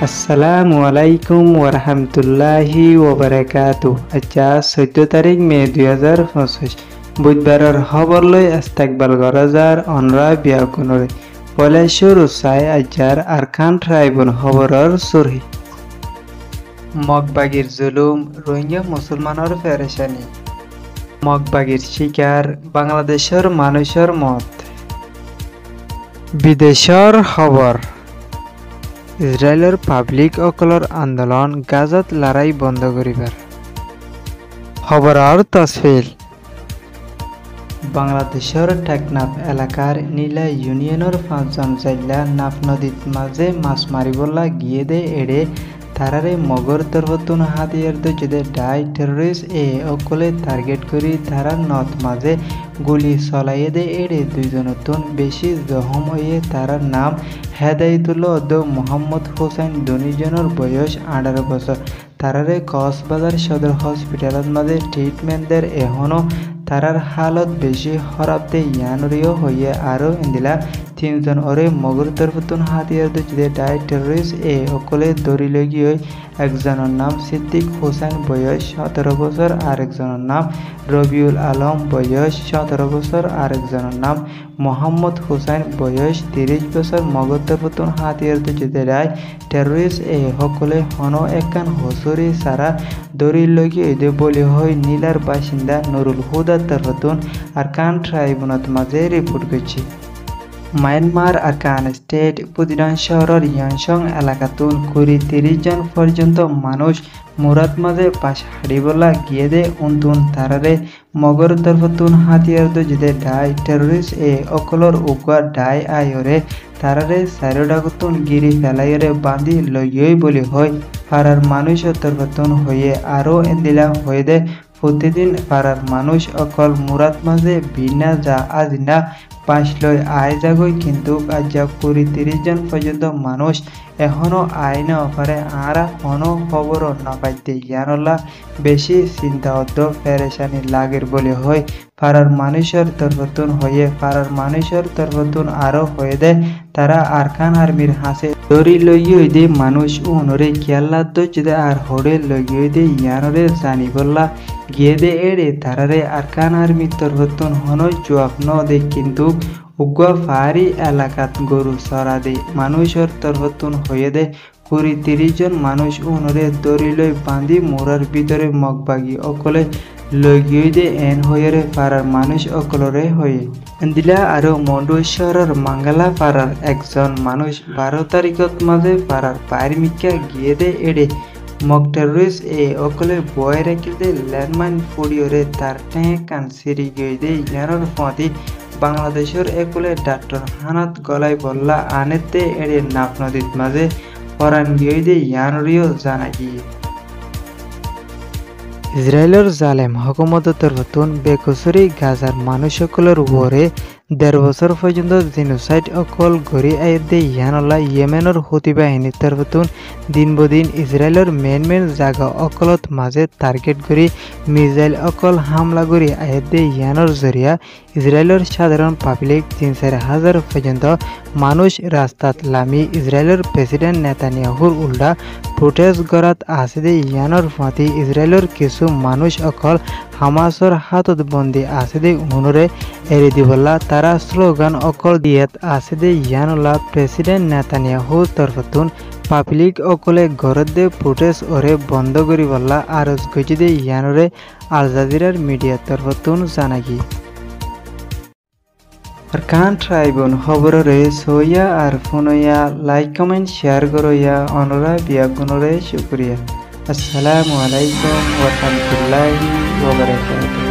আসসালামু আলাইকুম ওরহামতুল্লাহি ওবারাকাতু। আচ্ছা 14 তারিখ মে 2025 বুধবারের খবর লই ইস্তেকবাল গরাজার অনরা বিয়াকুনরে পয়লা শুরু চাই আজার আরকান ট্রাইবুন খবরের সুরহি মগবাগির জুলুম রোহিঙ্গা মুসলমানের পেরেশানি মগবাগির শিকার বাংলাদেশের মানুষের মত বিদেশের খবর ইসরায়েলের পাবলিক অকলর আন্দোলন গাজাত লড়াই বন্ধ করিবার খবরের তসফিল বাংলাদেশের টেকনাফ এলাকার নীলা ইউনিয়নের 5 জন জাইলা নাফ নদীত মাঝে মাছ মারিবলা গিয়ে দে এড়ে তারারে মগর তরফতুন হাতিয়ার দে ডাই টেররিস্ট অকলে টার্গেট করি তারা নথ মাঝে গুলি চলাইয়ে দে এড়ে দুইজনতুন বেশি জখম হয়ে তারার নাম হেদায়তুল্লাহ মোহাম্মদ হোসেন দুজনের বয়স 18 বছর তারারে কক্সবাজার সদর হসপিটালত মাঝে ট্রিটমেন্টদের এখনো তারার হালত বেশি খারাপ দে ইয়ানরিও হয়ে আরো ইন্দিলা 3 জন ওরে মগর তরফতুন হাতিয়ার দে ডাই টেররিস্ট অকলে দড়ি লগিয়ে একজনের নাম সিদ্দিক হোসেন বয়স 17 বছর আরেকজনের নাম রবিউল আলম বয়স 17 বছর আরেকজনের নাম মোহাম্মদ হোসেন বয়স 30 বছর মগর তরফতুন হাতিয়ার দে ডাই টেররিস্ট সকলে হন একান হসুরি সারা দড়ি লগিয়ে দে বলি হয় নীলার বাসিন্দা নুরুল হুদার তরফতুন আরকান ট্রাইবুনত মাঝে রিপোর্ট করছে মায়ানমার আরকান স্টেট পুদিরান শহরের ইয়ানসং এলাকাতুন 30 জন পর্যন্ত মানুষ মুরাদ মাঝে পাশ হারিবলা গিয়ে দে উন্তুন তারারে মগর তরফতুন হাতিয়ার দে ডাই টেররিস্ট অকলর উগার ডাই আয়রে তারারে সাইরোডাগুতুন গিরি ফেলাইরে বাঁধি লইয়ই বলি হয় পাড়ার মানুষ তরফতুন হয়ে আরো এদিলা হয়ে দে প্রতিদিন পাড়ার মানুষ অকল মুরাদ মাঝে বিনা যা আজ না পাঁচ লয় আয় যাগই কিন্তু আজ যা 30 জন পর্যন্ত মানুষ এখনো আয় না পারে আরা কোনো খবর না পাইতে ইয়ানলা বেশি চিন্তা অদ্দ পেরেশানি লাগের বলে হয় পাড়ার মানুষের তরফতুন হয়ে পাড়ার মানুষের তরফতুন আরো হয়ে দেয় তারা আরকান আর্মির হাসে দড়ি লইয়ে দে মানুষ উনরে খেয়াল্লা দে আর হড়ে লইয়ে দে ইয়ানরে জানি বললা গিয়ে দে এড়ে তারারে আরকান আর্মির তরফতুন হন জবাব ন দে কিন্তু উগ্র পাহাড়ি এলাকাত গরু চড়া দে মানুষের তরফতুন হয়ে দে 30 জন মানুষ উনরে দড়ি লই বাঁধি মোড়ার ভিতরে মগবাগি অকলে লগিয়ে দে এন হয়ে পাড়ার মানুষ অকলরে হয়ে দিলা আরো মন্ডুশ্বরের মাঙ্গালা পাড়ার একজন মানুষ 12 তারিখত মাঝে পাড়ার পায়ের মিকা গিয়ে দে এড়ে মগ টেররিস্ট অকলে বয় রেখে দে ল্যান্ডমাইন ফুড়িয়রে তার টেঁ কান সিরি গিয়ে দে ইয়ানোর ফাঁতি বাংলাদেশের একলে ডাক্তার হানাত গলায় বললা আনেতে এড়ে নাফ নদীত মাঝে পরান গিয়ে দে ইয়ানরিও জানা গিয়ে ইসরায়েলের জালেম হুকুমত তরফতুন বেকসুরি গাজার মানুষ সকলের উপরে 1.5 বছর পর্যন্ত জেনোসাইড অকল গড়ি আয় দে ইয়ানলা ইয়েমেনের হুতি বাহিনীর তরফতুন দিন বদিন ইসরায়েলের মেন জায়গা অকলত মাঝে টার্গেট করি মিসাইল অকল হামলা করি আয় দে ইয়ানোর জরিয়া ইসরায়েলের সাধারণ পাবলিক 3-4 হাজার পর্যন্ত মানুষ রাস্তাত লামি ইসরায়েলের প্রেসিডেন্ট নেতানিয়াহুর উল্টা প্রোটেস্ট করাত আছে দে ইয়ানোর ফাঁতি ইসরায়েলের কিছু মানুষ অকল হামাসর হাতত বন্দি আছে দে উনরে এড়ে দিবলা তারা স্লোগান অকল দিয়াত আছে দে ইয়ানলা প্রেসিডেন্ট নেতানিয়াহু তরফতুন পাবলিক অকলে ঘরত দে প্রোটেস্ট ওরে বন্ধ করি বললা আরজ গজি দে ইয়ানরে আল জাজিরার মিডিয়া তরফতুন জানাগি আরকান ট্রাইবুন খবরে সইয়া আর ফোনয়া লাইক কমেন্ট শেয়ার করইয়া অনরা বিয়াগুনরে শুকরিয়া। আসসালামু আলাইকুম ওয়া রাহমাতুল্লাহি ওয়া বারাকাতুহু।